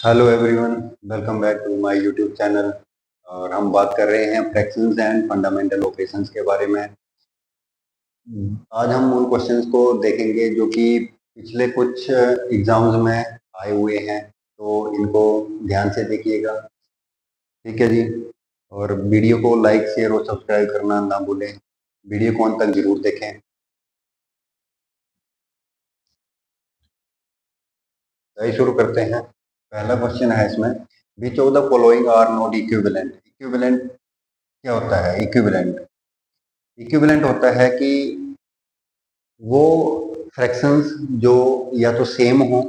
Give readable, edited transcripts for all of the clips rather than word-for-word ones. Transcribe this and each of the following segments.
Hello everyone, welcome back to my YouTube channel. और हम बात कर रहे हैं फ्रैक्शंस एंड फंडामेंटल ऑपरेशंस के बारे में। आज हम उन क्वेश्चंस को देखेंगे जो कि पिछले कुछ एग्जाम्स में आए हुए हैं, तो इनको ध्यान से देखिएगा। ठीक है जी। और वीडियो को लाइक शेयर और सब्सक्राइब करना ना भूलें। वीडियो को अंत तक जरूर देखें। चलिए शुरू करते हैं। पहला क्वेश्चन है इसमें, which of the following are not equivalent. Equivalent क्या होता है? इक्विवेलेंट इक्विवेलेंट होता है कि वो फ्रैक्शंस जो या तो सेम हो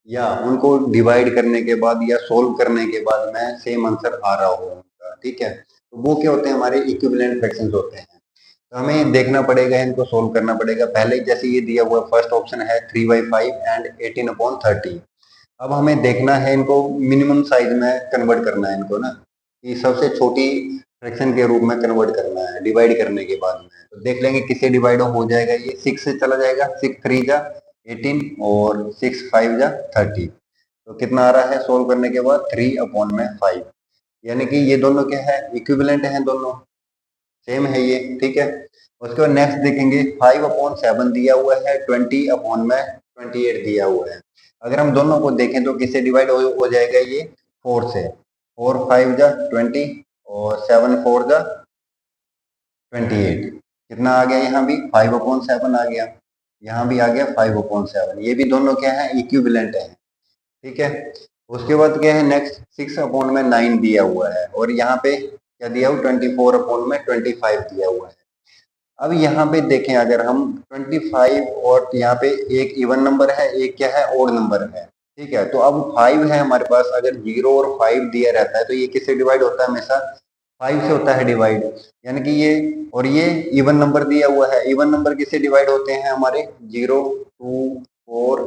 या उनको डिवाइड करने के बाद या सोल्व करने के बाद में सेम आंसर आ रहा हो उनका। ठीक है, तो वो क्या होते हैं? हमारे इक्विवेलेंट फ्रैक्शंस होते हैं। तो हमें देखना पड़ेगा, इनको सोल्व करना पड़ेगा। पहले जैसे ये दिया हुआ फर्स्ट ऑप्शन है 3/5 एंड 18/30। अब हमें देखना है इनको मिनिमम साइज में कन्वर्ट करना है इनको ना, कि सबसे छोटी फ्रैक्शन के रूप में कन्वर्ट करना है डिवाइड करने के बाद में। तो देख लेंगे किससे डिवाइड हो जाएगा। ये 6 से चला जाएगा, 6 3 जा 18 और 6 5 जा 30। तो कितना आ रहा है सोल्व करने के बाद? 3/5। यानी कि ये दोनों क्या है? इक्विवेलेंट हैं, दोनों सेम है ये। ठीक है, उसके बाद नेक्स्ट देखेंगे 5/7 दिया हुआ है, 20/28 दिया हुआ है। अगर हम दोनों को देखें तो किससे डिवाइड हो जाएगा? ये 4 से। 4 5 जा 20 और 7 4 जा 28। कितना आ गया? यहाँ भी 5/7 आ गया, यहाँ भी आ गया 5/7। ये भी दोनों क्या है? इक्विवेलेंट है। ठीक है, उसके बाद क्या है नेक्स्ट? 6/9 दिया हुआ है और यहाँ पे क्या दिया हुआ? 24/25 दिया हुआ है। अब यहाँ पे देखें, अगर हम 25 और यहाँ पे एक इवन नंबर है, एक क्या है? ओड नंबर है। ठीक है, तो अब 5 है हमारे पास। अगर 0 और 5 दिया रहता है तो ये किससे डिवाइड होता है? हमेशा 5 से होता है डिवाइड। यानी कि ये और ये इवन नंबर दिया हुआ है। इवन नंबर किससे डिवाइड होते हैं? हमारे 0 2 4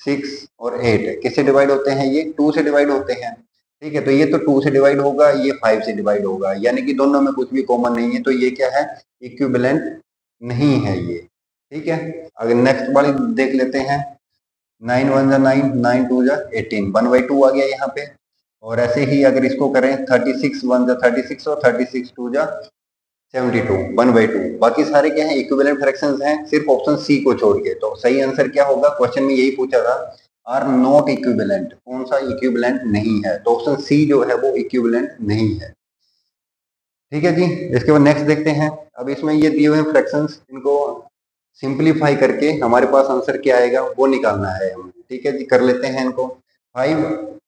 6 और 8 किससे डिवाइड होते हैं? ये 2 से डिवाइड होते हैं। ठीक है, तो ये तो 2 से डिवाइड होगा, ये 5 से डिवाइड होगा, यानी कि दोनों में कुछ भी कॉमन नहीं है, तो ये क्या है? इक्विवेलेंट नहीं है ये। ठीक है, अगर नेक्स्ट वाली देख लेते हैं। 9 1 जा 9, 9 2 जा 18, 1/2 आ गया यहाँ पे। और ऐसे ही अगर इसको करें 36 1 जा 36 और 36 2 जा 72, 1/2। बाकी सारे क्या है? इक्विवेलेंट फ्रैक्शंस हैं, सिर्फ ऑप्शन सी को छोड़ के। तो सही आंसर क्या होगा? क्वेश्चन में यही पूछा था, आर नॉट इक्विवेलेंट। कौन सा इक्विवेलेंट नहीं है? तो ऑप्शन सी जो है वो इक्विवेलेंट नहीं है। ठीक है जी, इसके बाद नेक्स्ट देखते हैं। अब इसमें ये दिए हुए फ्रैक्शंस, इनको सिंपलीफाई करके हमारे पास आंसर क्या आएगा वो निकालना है हमें। ठीक है जी, कर लेते हैं इनको। 5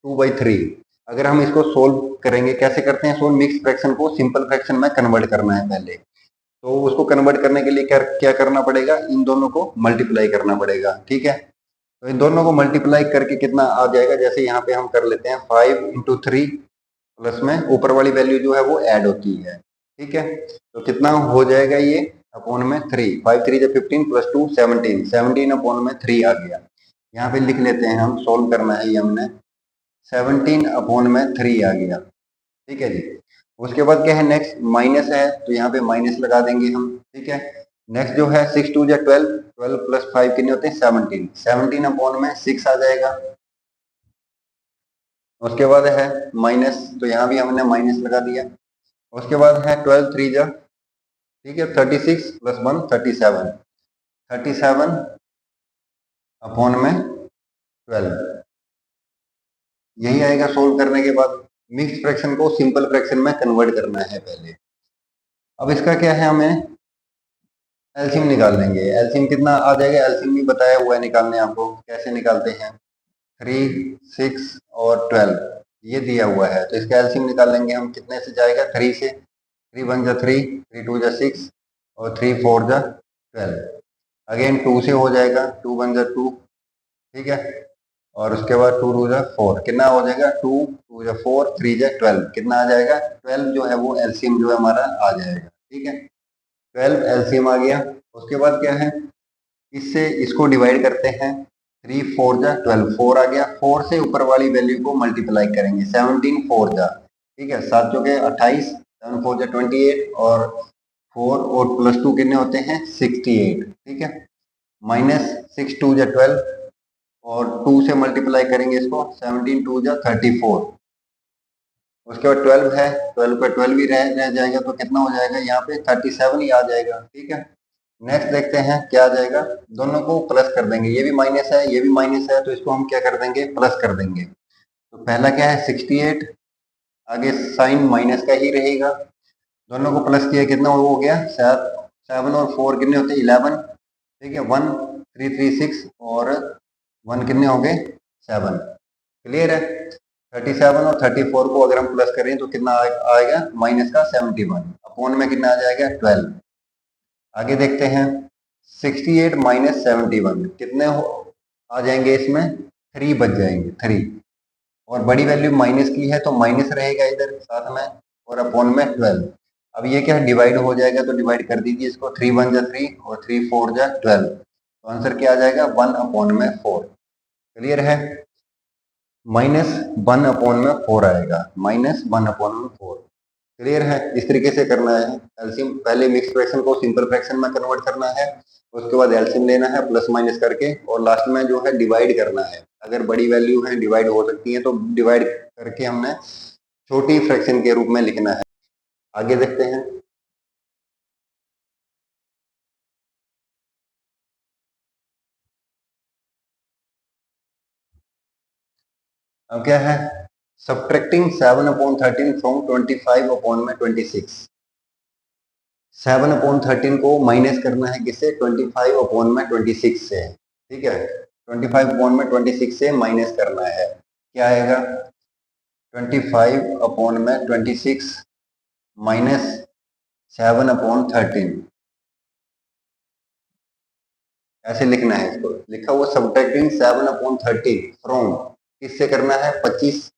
2/3। अगर हम इसको सोल्व करेंगे, कैसे करते हैं सोल्व? मिक्स फ्रैक्शन को सिंपल फ्रैक्शन में कन्वर्ट करना है पहले। तो उसको कन्वर्ट करने के लिए क्या क्या करना पड़ेगा? इन दोनों को मल्टीप्लाई करना पड़ेगा। ठीक है, तो इन दोनों को मल्टीप्लाई करके कितना आ जाएगा? जैसे यहाँ पे हम कर लेते हैं 5 × 3 प्लस में ऊपर वाली वैल्यू जो है वो ऐड होती है। ठीक है, तो कितना हो जाएगा? ये अपॉन में 3, 5 3 जा 15 प्लस 2 17, 17/3 आ गया। यहाँ पे लिख लेते हैं, हम सोल्व करना है ये हमने। 17/3 आ गया। ठीक है जी, उसके बाद क्या है नेक्स्ट? माइनस है तो यहाँ पे माइनस लगा देंगे हम। ठीक है, नेक्स्ट जो है 6 2 जा 12, 12 प्लस 5 कितने होते हैं? 17, 17/6 आ जाएगा। उसके बाद है माइनस, तो यहाँ भी हमने माइनस लगा दिया। उसके बाद है 12 3 जा, ठीक है, 36 प्लस 1 37, 37/12। यही आएगा सोल्व करने के बाद। मिक्स फ्रैक्शन को सिंपल फ्रैक्शन में कन्वर्ट करना है पहले। अब इसका क्या है? हमें एलसीएम निकाल लेंगे। एलसीएम कितना आ जाएगा? एलसीएम भी बताया हुआ है निकालने आपको, कैसे निकालते हैं। 3 6 और 12 ये दिया हुआ है, तो इसका एलसीएम निकाल लेंगे हम। कितने से जाएगा? 3 से। 3 1 जा 3, 3 2 जा 6 और 3 4 जा 12। अगेन 2 से हो जाएगा, 2 1 जा 2। ठीक है, और उसके बाद 2 2 जा 4, कितना हो जाएगा? 2 2 जा 4, 3 जा 12, कितना आ जाएगा? 12 जो है वो एलसीएम जो है हमारा आ जाएगा। ठीक है, 12 एलसीएम आ गया। उसके बाद क्या है? इससे इसको डिवाइड करते हैं। 3 4 जा 12, 4 आ गया। 4 से ऊपर वाली वैल्यू को मल्टीप्लाई करेंगे। 17 4 जा, ठीक है, 7 चौके 28, 7 4 जा 28 और 4 और प्लस 2 कितने होते हैं? 68। ठीक है, माइनस 6 2 जा 12 और 2 से मल्टीप्लाई करेंगे इसको, 17 2 जा 34। उसके बाद 12 है, 12 पे 12 ही रह जाएगा, तो कितना हो जाएगा यहाँ पे 37 ही आ जाएगा। ठीक है, नेक्स्ट देखते हैं क्या आ जाएगा। दोनों को प्लस कर देंगे, ये भी माइनस है ये भी माइनस है, तो इसको हम क्या कर देंगे, प्लस कर देंगे। तो पहला क्या है 68, आगे साइन माइनस का ही रहेगा। दोनों को प्लस किया, कितना हो गया 7 और 4 कितने होते हैं 11। ठीक है, 1 3 3 6 और 1 कितने हो गए 7। क्लियर है, 37 और 34 को अगर हम प्लस करें तो कितना आएगा माइनस का 71, अपॉन में कितना आ जाएगा 12। आगे देखते हैं 68 माइनस 71 कितने आ जाएंगे, इसमें 3 बच जाएंगे 3, और बड़ी वैल्यू माइनस की है तो माइनस रहेगा इधर साथ में, और अपॉन में 12। अब ये क्या डिवाइड हो जाएगा, तो डिवाइड कर दीजिए इसको, 3 1 जा 3 और 3 4 जा 12, तो आंसर क्या आ जाएगा 1 अपॉन में 4। क्लियर है, माइनस 1 अपॉन में 4 आएगा, माइनस 1 अपॉन में 4। क्लियर है, इस तरीके से करना है एलसीएम। पहले मिक्स फ्रैक्शन को सिंपल फ्रैक्शन में कन्वर्ट करना है, उसके बाद एलसीएम लेना है प्लस माइनस करके, और लास्ट में जो है डिवाइड करना है। अगर बड़ी वैल्यू है डिवाइड हो सकती है तो डिवाइड करके हमने छोटी फ्रैक्शन के रूप में लिखना है। आगे देखते हैं, अब क्या है सब्ट्रैक्टिंग 7 अपॉन 13 फ्रॉम 25 अपॉन में 26। 7 अपॉन 13 को माइनस करना है किससे, 25 अपॉन में 26 से। ठीक है, 25 अपॉन में 26 से माइनस करना है, क्या आएगा 25 अपॉन में 26 माइनस 7 अपॉन 13, ऐसे लिखना है इसको। लिखा हुआ सब्ट्रैक्टिंग 7 अपॉन 13 फ्रॉम, किससे करना है 25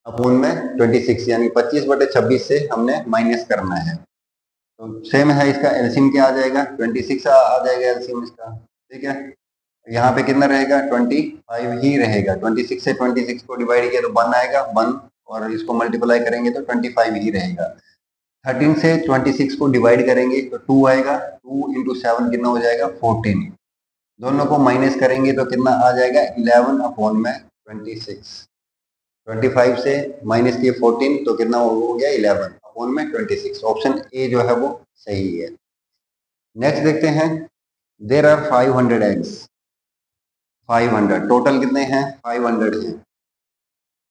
अपॉन में 26, यानी 25 बटे 26 से हमने माइनस करना है। तो सेम है, इसका एलसीएम क्या आ जाएगा 26 आ जाएगा एलसीएम इसका। ठीक है, यहाँ पे कितना रहेगा 25 ही रहेगा, 26 से 26 को डिवाइड किया तो 1 आएगा 1, और इसको मल्टीप्लाई करेंगे तो 25 ही रहेगा। 13 से 26 को डिवाइड करेंगे तो 2 आएगा, 2 इंटू 7 कितना हो जाएगा 14। दोनों को माइनस करेंगे तो कितना आ जाएगा 11 अपॉन में 26। 25 से माइनस किए 14 तो कितना हो गया 11 अपॉन में 26। ऑप्शन ए जो है वो सही है। नेक्स्ट देखते हैं, देर आर 500 एग्स, 500 टोटल कितने हैं 500 हैं,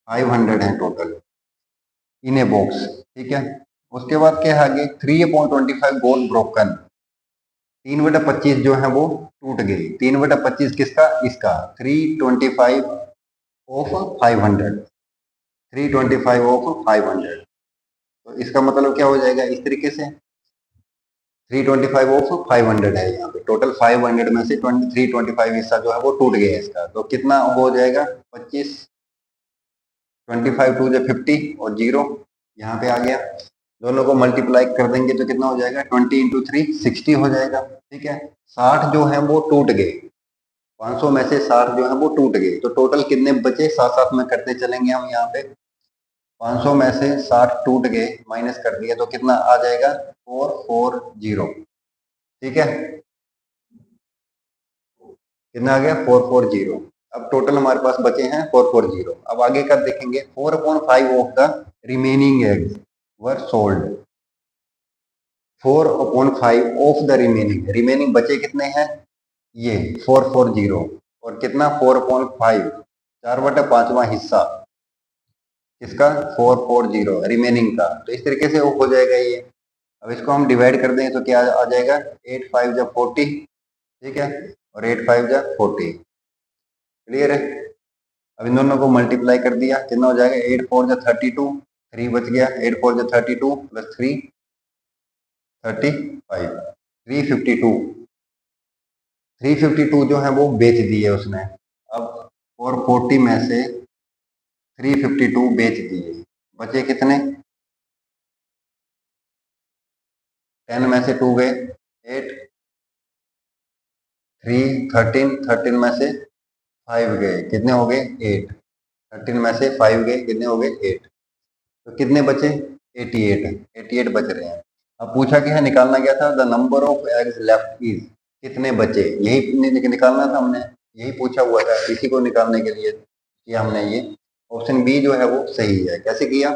500 हैं टोटल इन ए बॉक्स। ठीक है, उसके बाद क्या है आगे 3/25 गोल ब्रोकन, 3/25 जो है वो टूट गई। 3/25 किसका, इसका 325 ऑफ 500, 325 ऑफ 500। तो इसका मतलब क्या हो जाएगा इस तरीके से, 325 ऑफ 500 है यहाँ पे, टोटल 500 में से 325 हिस्सा जो है वो टूट गया इसका, तो कितना हो जाएगा 25, 25 2 जा 50 और 0 यहाँ पे आ गया। दोनों को मल्टीप्लाई कर देंगे तो कितना हो जाएगा 20 इंटू 3 60 हो जाएगा। ठीक है, 60 जो है वो टूट गए, 500 में से 60 जो है वो टूट गए, तो टोटल कितने बचे, साथ साथ में करते चलेंगे हम यहाँ पे। 500 में से 60 टूट गए, माइनस कर दिया तो कितना आ जाएगा 440। ठीक है, कितना आ गया 440। अब टोटल हमारे पास बचे हैं 440। अब आगे का देखेंगे 4/5 of the remaining eggs were sold, 4/5 of the remaining, remaining बचे कितने हैं ये 440, और कितना 4/5, 4/5वां हिस्सा इसका 440 रिमेनिंग का, तो इस तरीके से हो जाएगा ये। अब इसको हम डिवाइड कर दें तो क्या आ जाएगा 8 5 जा 40। ठीक है, और 8 5 जा 40। क्लियर है, अब इन दोनों को मल्टीप्लाई कर दिया, कितना हो जाएगा 8 4 जा 32, 3 बच गया, 8 4 जा 32 प्लस 3 35, 352, 352 जो है वो बेच दिए उसने। अब 440 में से 352 बेच दिए, बचे कितने 10 में से 2 गए 8, 3 13, 13 में से 5 गए, कितने हो गए 8, 13 में से 5 गए, कितने हो गए 8, तो कितने बचे 88, 88 बच रहे हैं। अब पूछा क्या है, निकालना क्या था the number of eggs left is, कितने बचे, यही निकालना था हमने। यही पूछा हुआ था, इसी को निकालने के लिए किया हमने ये। ऑप्शन बी जो है वो सही है। कैसे किया,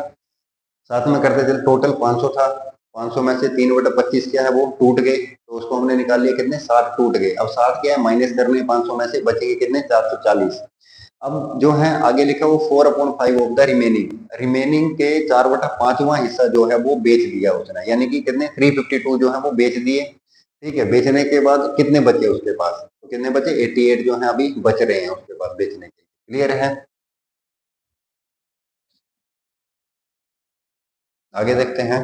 साथ में करते चले। टोटल 500 था, 500 में से 3/25 क्या है वो टूट गए, तो उसको हमने निकाल लिया, कितने 60 टूट गए। अब 60 क्या है माइनस करने 500 में से, बचेंगे कितने 440। अब जो है आगे लिखा वो 4/5 ऑफ द रिमेनिंग, रिमेनिंग के 4/5वां हिस्सा जो है वो बेच दिया उसने, यानी कि कितने 352 जो है वो बेच दिए। ठीक है, बेचने के बाद कितने बचे उसके पास, तो कितने बचे 88 जो है अभी बच रहे हैं उसके पास बेचने के लिए। क्लियर है, आगे देखते हैं।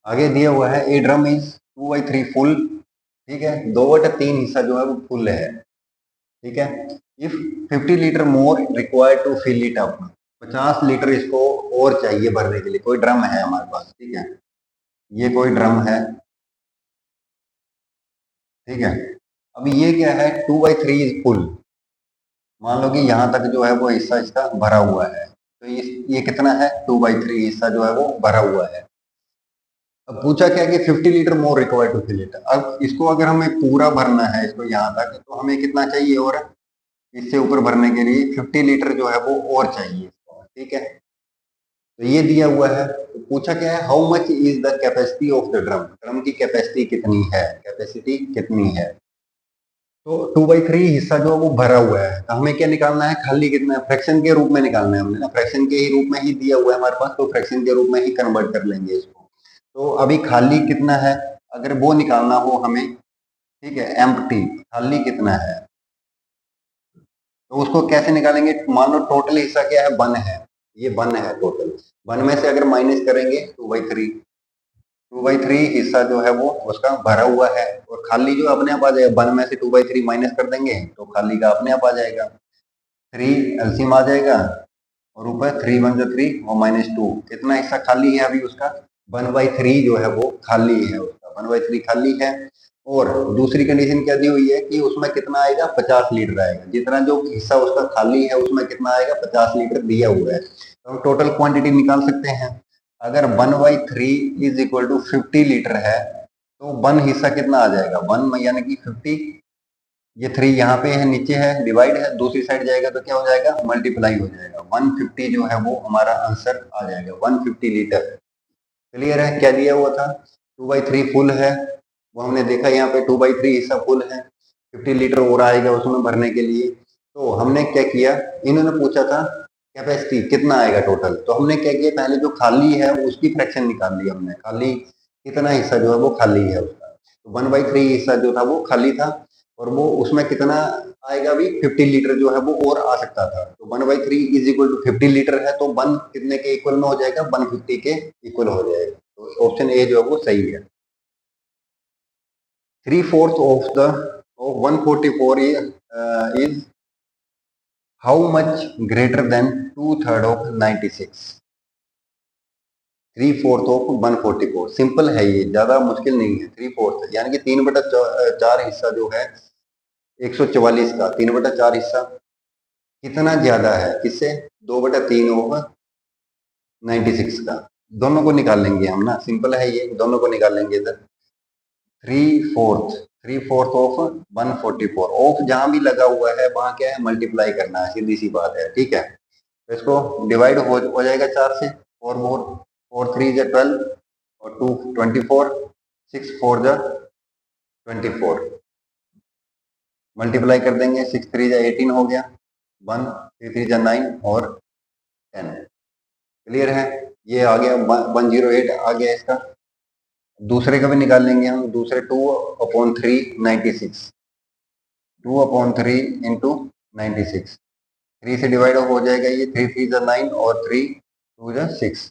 आगे दिया हुआ है ए ड्रम इज 2/3 फुल। ठीक है, 2/3 हिस्सा जो है वो फुल है। ठीक है, if 50 litre more required to fill it up, 50 litre इसको और चाहिए भरने के लिए। कोई ड्रम है हमारे पास, ठीक है, ये कोई ड्रम है। ठीक है, अब ये क्या है 2/3 इज फुल। मान लो कि यहाँ तक जो है वो हिस्सा इसका भरा हुआ है, तो ये कितना है 2/3 हिस्सा जो है वो भरा हुआ है। अब पूछा क्या कि 50 litre more required to fill it. अब इसको अगर हमें पूरा भरना है इसको यहाँ तक, तो हमें कितना चाहिए, और इससे ऊपर भरने के लिए 50 लीटर जो है वो और चाहिए। ठीक है, तो ये दिया हुआ है। तो पूछा क्या है, how much is the capacity of the drum, drum की कैपेसिटी कितनी है, कैपेसिटी कितनी है। तो 2/3 हिस्सा जो है वो भरा हुआ है, तो हमें क्या निकालना है, खाली कितना है, फ्रैक्शन के रूप में निकालना है हमने ना, फ्रैक्शन के ही रूप में ही दिया हुआ है हमारे पास, तो फ्रैक्शन के रूप में ही कन्वर्ट कर लेंगे इसको। तो अभी खाली कितना है, अगर वो निकालना हो हमें, ठीक है, एम्प्टी खाली कितना है, तो उसको कैसे निकालेंगे। मान लो टोटल हिस्सा क्या है, वन है, ये वन है टोटल, वन में से अगर माइनस करेंगे 2/3, 2/3 हिस्सा जो है वो उसका भरा हुआ है, और खाली जो अपने आप आ जाएगा, वन में से 2/3 माइनस कर देंगे तो खाली का अपने आप आ जाएगा। 3 एलसीएम आ जाएगा, और ऊपर 3 × 1 = 3 और -2, कितना हिस्सा खाली है अभी उसका, 1/3 जो है वो खाली है उसका, 1/3 खाली है। और दूसरी कंडीशन क्या दी हुई है कि उसमें कितना आएगा 50 लीटर आएगा, जितना जो हिस्सा उसका खाली है उसमें कितना आएगा 50 लीटर दिया हुआ है, तो हम टोटल क्वांटिटी निकाल सकते हैं। अगर 1/3 इज इक्वल टू 50 लीटर है, तो वन हिस्सा कितना आ जाएगा, वन यानी कि 50, ये 3 यहाँ पे है नीचे है डिवाइड है, दूसरी साइड जाएगा तो क्या हो जाएगा मल्टीप्लाई हो जाएगा, 150 जो है वो हमारा आंसर आ जाएगा, 150 लीटर। क्लियर है, क्या दिया हुआ था 2/3 फुल है, वो हमने देखा यहाँ पे 2/3 हिस्सा फुल है, 50 लीटर और आएगा उसमें भरने के लिए। तो हमने क्या किया, इन्होंने पूछा था कैपेसिटी कितना आएगा टोटल, तो हमने क्या किया पहले जो खाली है उसकी फ्रैक्शन निकाल ली हमने, खाली कितना हिस्सा जो है वो खाली है उसका, तो 1/3 हिस्सा जो था वो खाली था, और वो उसमें कितना आएगा भी 50 लीटर जो है वो और आ सकता था, तो 1/3 इज इक्वल टू 50 लीटर है, तो वन कितने के इक्वल में हो जाएगा 150 के इक्वल हो जाएगा, तो ऑप्शन ए जो है वो सही है। 3/4 of the of 144 is how much greater than 2/3 of 96। 3/4 of 144 simple है, ये ज्यादा मुश्किल नहीं है। 3/4 यानी कि 3/4 हिस्सा जो है 144 का 3/4 हिस्सा कितना ज्यादा है किससे, 2/3 ऑफ 96 का। दोनों को निकाल लेंगे हम ना, सिंपल है ये, दोनों को निकाल लेंगे इधर। 3/4 ऑफ 144, ऑफ जहां भी लगा हुआ है वहां क्या है मल्टीप्लाई करना है, सीधी सी बात है। ठीक है, तो इसको डिवाइड हो जाएगा 4 से, 4 मोर 4 3 = 12 और 2 24, 6 4 = 24, मल्टीप्लाई कर देंगे, 6 3 = 18 हो गया, 1 3 3 = 9 और 10। क्लियर है, ये आ गया 108 आ गया इसका। दूसरे का भी निकाल लेंगे हम, दूसरे 2/3 96, 2/3 इंटू 96, 3 से डिवाइड हो जाएगा, ये 3 3 = 9 और 3 2 = 6,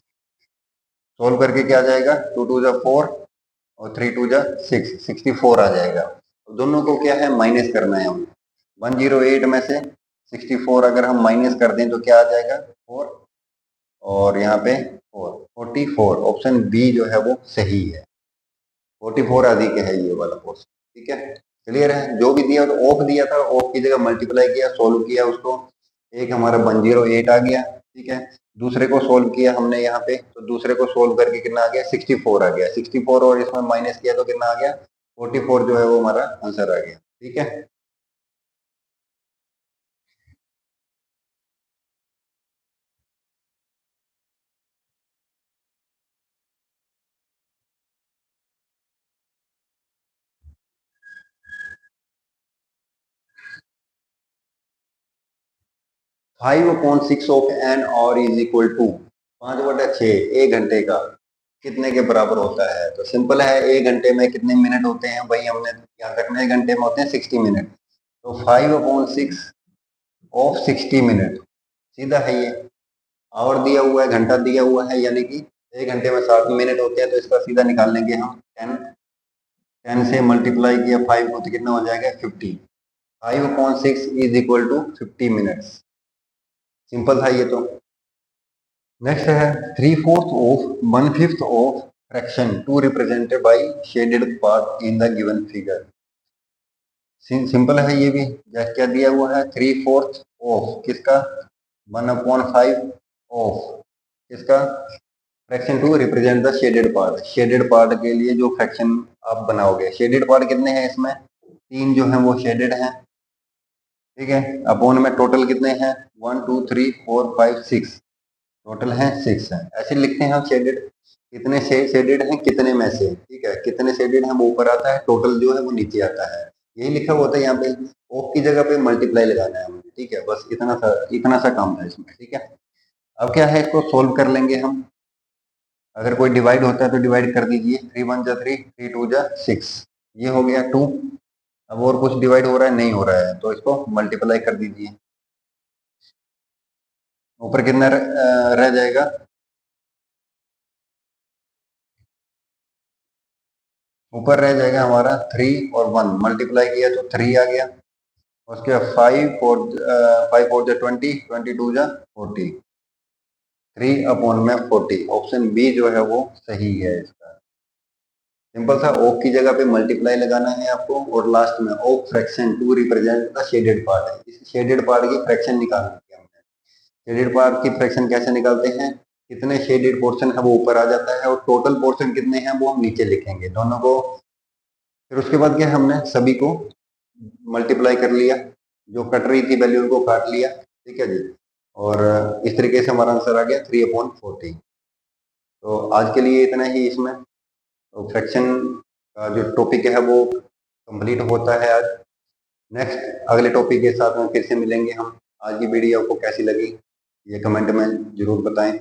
सोल्व करके क्या आ जाएगा 2 2 = 4 और 3 2 = 6, 64 आ जाएगा। तो दोनों को क्या है माइनस करना है हमें, 108 में से 64 अगर हम माइनस कर दें तो क्या आ जाएगा 4, और यहाँ पे 4 44, ऑप्शन बी जो है वो सही है, 44 अधिक है ये वाला पोर्शन। ठीक है, क्लियर है, जो भी दिया तो ऑफ दिया था, ऑफ की जगह मल्टीप्लाई किया, सोल्व किया उसको, एक हमारा 108 आ गया। ठीक है, दूसरे को सोल्व किया हमने यहाँ पे, तो दूसरे को सोल्व करके कितना आ गया 64 आ गया। 64 और इसमें माइनस किया तो कितना आ गया 44 जो है वो हमारा आंसर आ गया। ठीक है। 5/6 ऑफ एन और इज इक्वल टू 5/6 एक घंटे का कितने के बराबर होता है। तो सिंपल है, एक घंटे में कितने मिनट होते हैं भाई, हमने याद रखना है एक घंटे में होते हैं 60 मिनट। तो 5/6 ऑफ 60 मिनट, सीधा है ये। आवर दिया हुआ है, घंटा दिया हुआ है, यानी कि एक घंटे में 60 मिनट होते हैं, तो इसका सीधा निकाल लेंगे हम 10। 10 से मल्टीप्लाई किया 5 को तो कितना हो जाएगा 50। 5/6 is equal to 50 minutes. Simple था ये तो। नेक्स्ट है 3/4 of 1/5 of fraction to represented by shaded part in the given figure. Simple है ये भी। क्या दिया हुआ है 3/4 ऑफ किसका 1/5 ऑफ किसका fraction to represent the shaded part. Shaded part के लिए जो फ्रैक्शन आप बनाओगे, शेडेड पार्ट कितने हैं इसमें, 3 जो है वो शेडेड हैं। ठीक है। अपॉन में टोटल कितने हैं 1 2 3 4 5 6, टोटल हैं 6 हैं। ऐसे लिखते हैं हम शेडेड, कितने शेडेड हैं कितने में से। ठीक है, कितने शेडेड हैं वो ऊपर आता है, टोटल जो है वो नीचे आता है। यही लिखा हुआ होता है यहाँ पे, ऑफ की जगह पे मल्टीप्लाई लगाना है हमें। ठीक है, बस इतना सा काम है इसमें। ठीक है। अब क्या है, इसको सोल्व कर लेंगे हम। अगर कोई डिवाइड होता है तो डिवाइड कर दीजिए, 3 1 जा 3, 3 2 जा 6, ये हो गया 2। अब और कुछ डिवाइड हो रहा है नहीं हो रहा है, तो इसको मल्टीप्लाई कर दीजिए। ऊपर कितना रह जाएगा, ऊपर रह जाएगा हमारा 3 और 1, मल्टीप्लाई किया तो 3 आ गया। उसके बाद 5 4 जा 20, 22 जा 40, 3/40। ऑप्शन बी जो है वो सही है इसका। सिंपल सा, ऑफ की जगह पे मल्टीप्लाई लगाना है आपको, और लास्ट में of fraction to represent the shaded part है। इस शेडेड पार्ट की फ्रैक्शन निकालनी है हमने। शेडेड पार्ट की फ्रैक्शन कैसे निकालते हैं, कितने शेडेड पोर्शन है वो ऊपर आ जाता है, और टोटल पोर्शन कितने हैं वो हम नीचे लिखेंगे दोनों को। फिर उसके बाद क्या, हमने सभी को मल्टीप्लाई कर लिया, जो कट रही थी वैल्यू उनको काट लिया। ठीक है जी। और इस तरीके से हमारा आंसर आ गया 3/40। तो आज के लिए इतना ही इसमें। तो फ्रैक्शन का जो टॉपिक है वो कंप्लीट होता है आज। नेक्स्ट अगले टॉपिक के साथ में फिर से मिलेंगे हम। आज की वीडियो आपको कैसी लगी ये कमेंट में जरूर बताएं,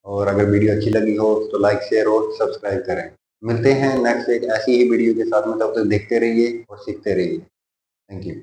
और अगर वीडियो अच्छी लगी हो तो लाइक शेयर और सब्सक्राइब करें। मिलते हैं नेक्स्ट एक ऐसी ही वीडियो के साथ में, तब तक देखते रहिए और सीखते रहिए। Thank you.